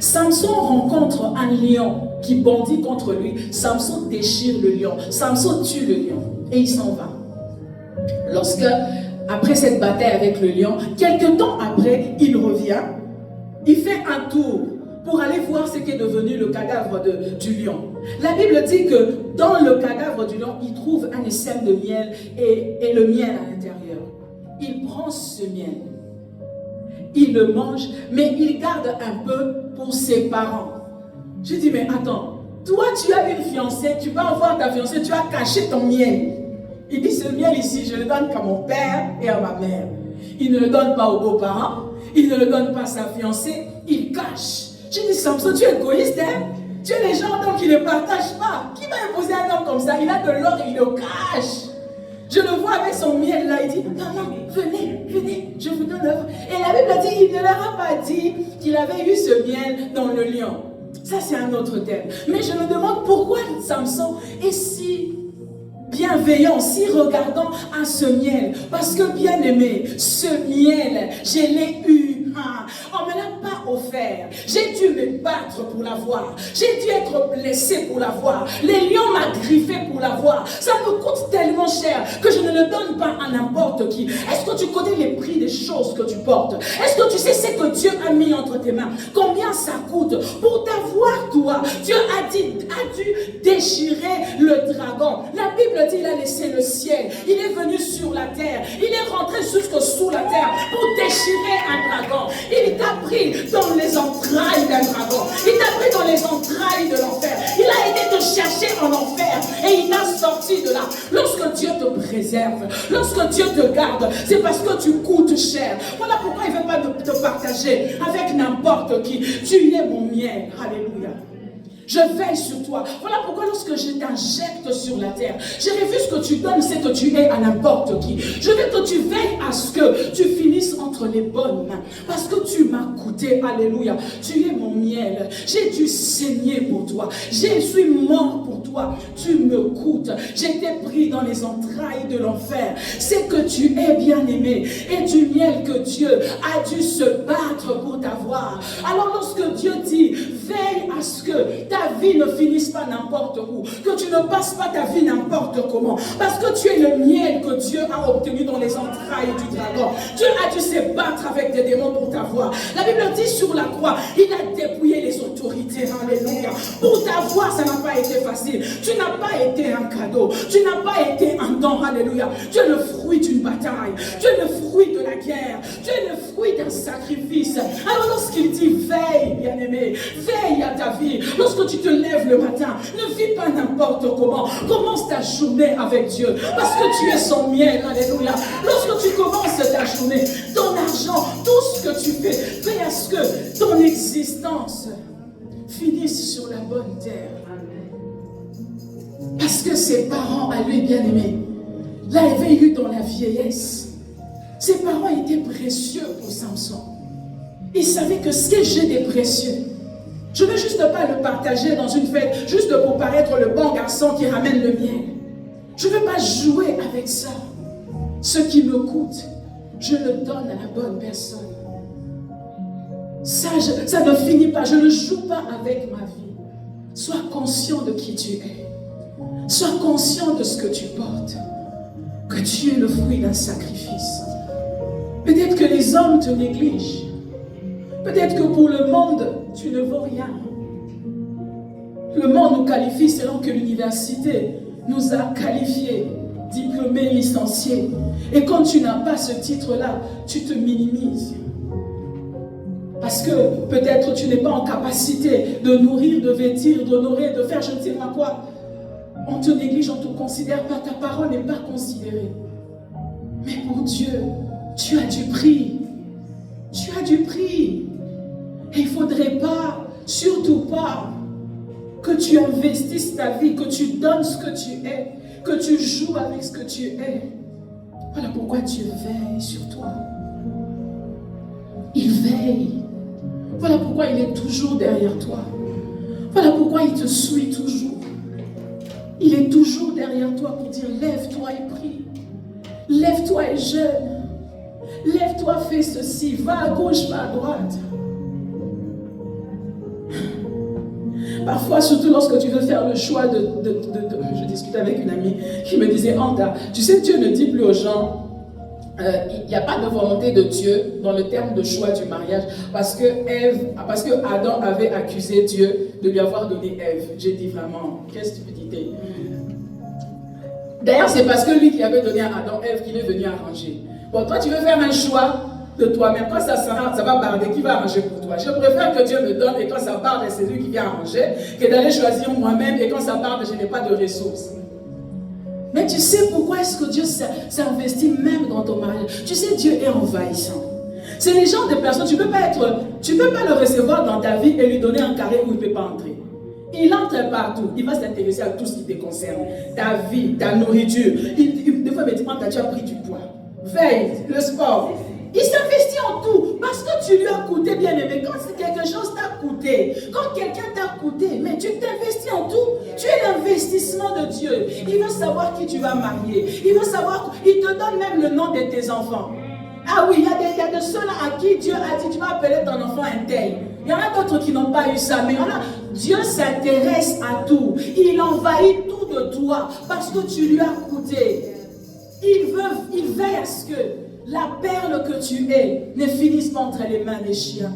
Samson rencontre un lion qui bondit contre lui. Samson déchire le lion. Samson tue le lion et il s'en va. Après cette bataille avec le lion, quelques temps après, il revient, il fait un tour pour aller voir ce qu'est devenu le cadavre du lion. La Bible dit que dans le cadavre du lion, il trouve un essaim de miel et le miel à l'intérieur. Il prend ce miel, il le mange, mais il garde un peu pour ses parents. Je dis, mais attends, toi tu as une fiancée, tu vas voir ta fiancée, tu as caché ton miel. Il dit, ce miel ici, je le donne qu'à mon père et à ma mère. Il ne le donne pas aux beaux-parents, il ne le donne pas à sa fiancée, il cache. Je dis, Samson, tu es égoïste, hein? Tu es les gens donc qui ne partagent pas. Qui va épouser un homme comme ça? Il a de l'or et il le cache. Je le vois avec son miel là, il dit, maman, venez, je vous donne l'œuvre. Et la Bible dit, il ne leur a pas dit qu'il avait eu ce miel dans le lion. Ça, c'est un autre thème. Mais je me demande pourquoi Samson est si bienveillant, si regardant à ce miel. Parce que, bien aimé, ce miel, je l'ai eu. On ne me l'a pas offert. J'ai dû me battre pour l'avoir. J'ai dû être blessé pour l'avoir. Les lions m'ont griffé pour l'avoir. Ça me coûte tellement cher que je ne le donne pas à n'importe qui. Est-ce que tu connais les prix des choses que tu portes? Est-ce que tu sais ce que Dieu a mis entre tes mains? Combien ça coûte? Pour t'avoir, toi, Dieu a dû déchirer le dragon. La Bible dit qu'il a laissé le ciel. Il est venu sur la terre. Il est rentré jusque sous la terre pour déchirer un dragon. Il t'a pris dans les entrailles d'un dragon. Il t'a pris dans les entrailles de l'enfer. Il a été te chercher en enfer et il t'a sorti de là. Lorsque Dieu te préserve, lorsque Dieu te garde, c'est parce que tu coûtes cher. Voilà pourquoi il ne veut pas te partager avec n'importe qui. Tu es mon miel. Alléluia. Je veille sur toi. Voilà pourquoi lorsque je t'injecte sur la terre, j'ai vu ce que tu donnes, c'est que tu es à n'importe qui. Je veux que tu veilles à ce que tu finisses entre les bonnes mains. Parce que tu m'as coûté. Alléluia. Tu es mon miel. J'ai dû saigner pour toi. Je suis mort pour toi. Tu me coûtes. J'étais pris dans les entrailles de l'enfer. C'est que tu es bien aimé. Et du miel que Dieu a dû se battre pour t'avoir. Alors lorsque Dieu dit, veille à ce que ta vie ne finisse pas n'importe où, que tu ne passes pas ta vie n'importe comment, parce que tu es le miel que Dieu a obtenu dans les entrailles du dragon. Dieu a dû se battre avec des démons pour t'avoir. La Bible dit sur la croix, il a dépouillé les autorités. Alléluia. Pour t'avoir, ça n'a pas été facile. Tu n'as pas été un cadeau. Tu n'as pas été un don. Alléluia. Tu es le fruit d'une bataille. Tu es le fruit de la guerre. Tu es le fruit d'un sacrifice. Alors lorsqu'il dit veille, bien-aimé, veille à ta vie. Lorsque tu te lèves le matin, ne vis pas n'importe comment. Commence ta journée avec Dieu. Parce que tu es son miel. Alléluia. Lorsque tu commences ta journée, ton argent, tout ce que tu fais, fais à ce que ton existence finisse sur la bonne terre. Parce que ses parents, à lui bien-aimé, l'avaient eu dans la vieillesse. Ses parents étaient précieux pour Samson. Il savait que ce que j'ai des précieux, je ne veux juste pas le partager dans une fête, juste pour paraître le bon garçon qui ramène le miel. Je ne veux pas jouer avec ça. Ce qui me coûte, je le donne à la bonne personne. Ça ne finit pas. Je ne joue pas avec ma vie. Sois conscient de qui tu es. Sois conscient de ce que tu portes. Que tu es le fruit d'un sacrifice. Peut-être que les hommes te négligent. Peut-être que pour le monde, tu ne vaux rien. Le monde nous qualifie selon que l'université nous a qualifiés, diplômés, licenciés. Et quand tu n'as pas ce titre-là, tu te minimises. Parce que peut-être tu n'es pas en capacité de nourrir, de vêtir, d'honorer, de faire je ne sais pas quoi. On te néglige, on ne te considère pas, ta parole n'est pas considérée. Mais pour Dieu, tu as du prix. Tu as du prix. Et il ne faudrait pas, surtout pas, que tu investisses ta vie, que tu donnes ce que tu es, que tu joues avec ce que tu es. Voilà pourquoi Dieu veille sur toi. Il veille. Voilà pourquoi il est toujours derrière toi. Voilà pourquoi il te suit toujours. Il est toujours derrière toi pour dire lève-toi et prie. Lève-toi et jeûne. Lève-toi, fais ceci. Va à gauche, va à droite. Parfois, surtout lorsque tu veux faire le choix je discutais avec une amie qui me disait, Anta, tu sais, Dieu ne dit plus aux gens, il n'y a pas de volonté de Dieu dans le terme de choix du mariage, parce que Adam avait accusé Dieu de lui avoir donné Ève. J'ai dit vraiment, quelle stupidité. D'ailleurs, c'est parce que lui qui avait donné à Adam Ève qu'il est venu arranger. Bon, toi, tu veux faire un choix de toi-même. Quand ça va barder, qui va arranger pour toi? Je préfère que Dieu me donne et quand ça barde, c'est lui qui vient arranger, que d'aller choisir moi-même et quand ça barde, je n'ai pas de ressources. Mais tu sais pourquoi est-ce que Dieu s'investit même dans ton mariage? Tu sais, Dieu est envahissant. C'est les genres de personnes, tu peux pas le recevoir dans ta vie et lui donner un carré où il ne peut pas entrer. Il entre partout, il va s'intéresser à tout ce qui te concerne. Ta vie, ta nourriture. Des fois, il me dit, tu as pris du poids. Veille, le sport. Il s'investit en tout parce que tu lui as coûté, bien aimé. Quand quelque chose t'a coûté, quand quelqu'un t'a coûté, mais tu t'investis en tout. Tu es l'investissement de Dieu. Il veut savoir qui tu vas marier. Il veut savoir, il te donne même le nom de tes enfants. Ah oui, il y a de ceux-là à qui Dieu a dit, tu vas appeler ton enfant un tel. Il y en a d'autres qui n'ont pas eu ça, mais Dieu s'intéresse à tout. Il envahit tout de toi parce que tu lui as coûté. Il veille à ce que la perle que tu es ne finisse pas entre les mains des chiens.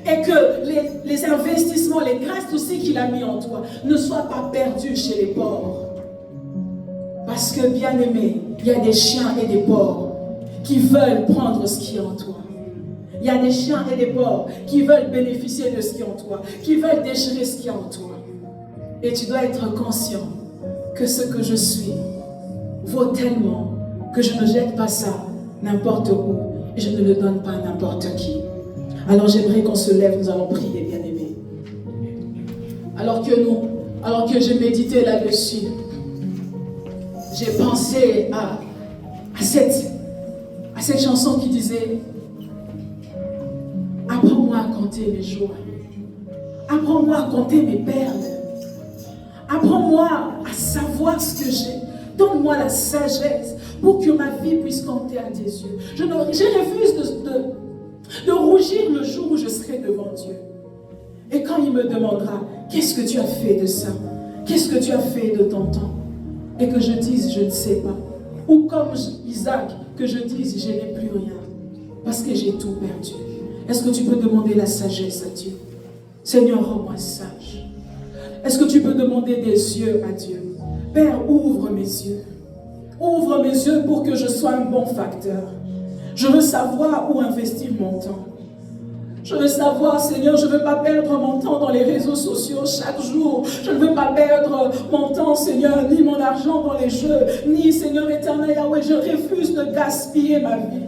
Et que les investissements, les grâces aussi qu'il a mis en toi ne soient pas perdus chez les porcs. Parce que, bien aimé, il y a des chiens et des porcs qui veulent prendre ce qui est en toi. Il y a des chiens et des porcs qui veulent bénéficier de ce qui est en toi, qui veulent déchirer ce qui est en toi. Et tu dois être conscient que ce que je suis vaut tellement que je ne jette pas ça n'importe où et je ne le donne pas à n'importe qui. Alors j'aimerais qu'on se lève, nous allons prier, bien-aimés. Alors que j'ai médité là-dessus, j'ai pensé à cette chanson qui disait « Apprends-moi à compter mes joies, apprends-moi à compter mes perles, apprends-moi à savoir ce que j'ai, donne-moi la sagesse pour que ma vie puisse compter à tes yeux. Je refuse de rougir le jour où je serai devant Dieu. Et quand il me demandera, qu'est-ce que tu as fait de ça? Qu'est-ce que tu as fait de ton temps? Et que je dise, je ne sais pas. Ou comme Isaac, que je dise, je n'ai plus rien. Parce que j'ai tout perdu. Est-ce que tu peux demander la sagesse à Dieu? Seigneur, rends-moi sage. Est-ce que tu peux demander des yeux à Dieu? Père, ouvre mes yeux. Ouvre mes yeux pour que je sois un bon facteur. Je veux savoir où investir mon temps. Je veux savoir, Seigneur, je ne veux pas perdre mon temps dans les réseaux sociaux chaque jour. Je ne veux pas perdre mon temps, Seigneur, ni mon argent dans les jeux, ni, Seigneur éternel, Yahweh, je refuse de gaspiller ma vie.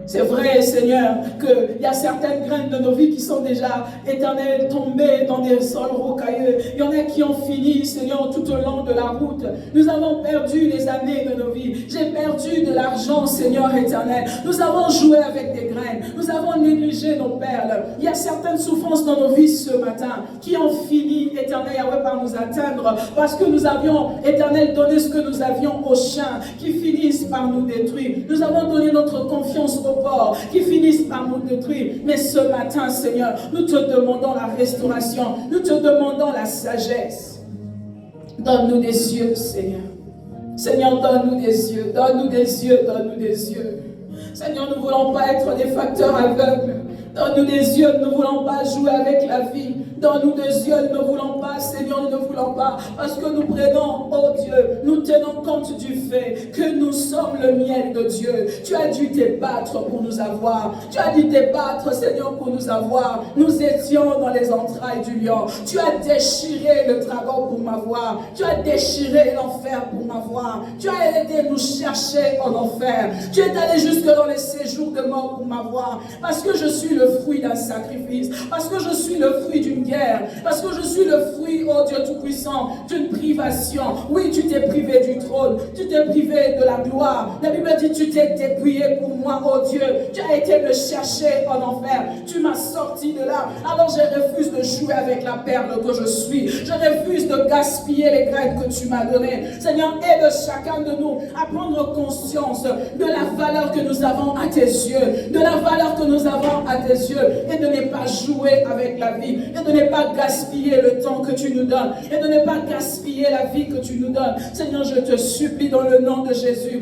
C'est vrai, Seigneur, qu'il y a certaines graines de nos vies qui sont déjà éternelles, tombées dans des sols rocailleux. Il y en a qui ont fini, Seigneur, tout au long de la route. Nous avons perdu les années de nos vies. J'ai perdu de l'argent, Seigneur éternel. Nous avons joué avec des graines. Nous avons négligé nos perles. Il y a certaines souffrances dans nos vies ce matin qui ont fini, éternel Yahweh, par nous atteindre parce que nous avions, éternel, donné ce que nous avions aux chiens qui finissent par nous détruire. Nous avons donné notre confiance aux fort, qui finissent par nous détruire. Mais ce matin, Seigneur, nous te demandons la restauration, nous te demandons la sagesse. Donne-nous des yeux, Seigneur. Seigneur, donne-nous des yeux, donne-nous des yeux, donne-nous des yeux. Seigneur, nous ne voulons pas être des facteurs aveugles. Donne-nous des yeux, nous ne voulons pas jouer avec la vie. Donne-nous des yeux, nous ne voulons pas, Seigneur, nous ne voulons pas. Parce que nous prenons, oh Dieu, nous tenons compte du fait que nous sommes le miel de Dieu. Tu as dû te battre pour nous avoir. Tu as dû te battre, Seigneur, pour nous avoir. Nous étions dans les entrailles du lion. Tu as déchiré le dragon pour m'avoir. Tu as déchiré l'enfer pour m'avoir. Tu as aidé nous chercher en enfer. Tu es allé jusque dans les séjours de mort pour m'avoir. Parce que je suis le fruit d'un sacrifice. Parce que je suis le fruit d'une guerre. Parce que je suis le fruit, oh Dieu Tout-Puissant, d'une privation. Oui, tu t'es privé du trône. Tu t'es privé de la gloire. La Bible dit, tu t'es dépouillé pour moi, oh Dieu. Tu as été me chercher en enfer. Tu m'as sorti de là. Alors je refuse de jouer avec la perle que je suis. Je refuse de gaspiller les graines que tu m'as données. Seigneur, aide chacun de nous à prendre conscience de la valeur que nous avons à tes yeux. De la valeur que nous avons à tes yeux. Et de ne pas jouer avec la vie. Et de ne pas gaspiller le temps que tu nous donnes. Et de ne pas gaspiller la vie que tu nous donnes. Seigneur, je te supplie dans le nom de Jésus.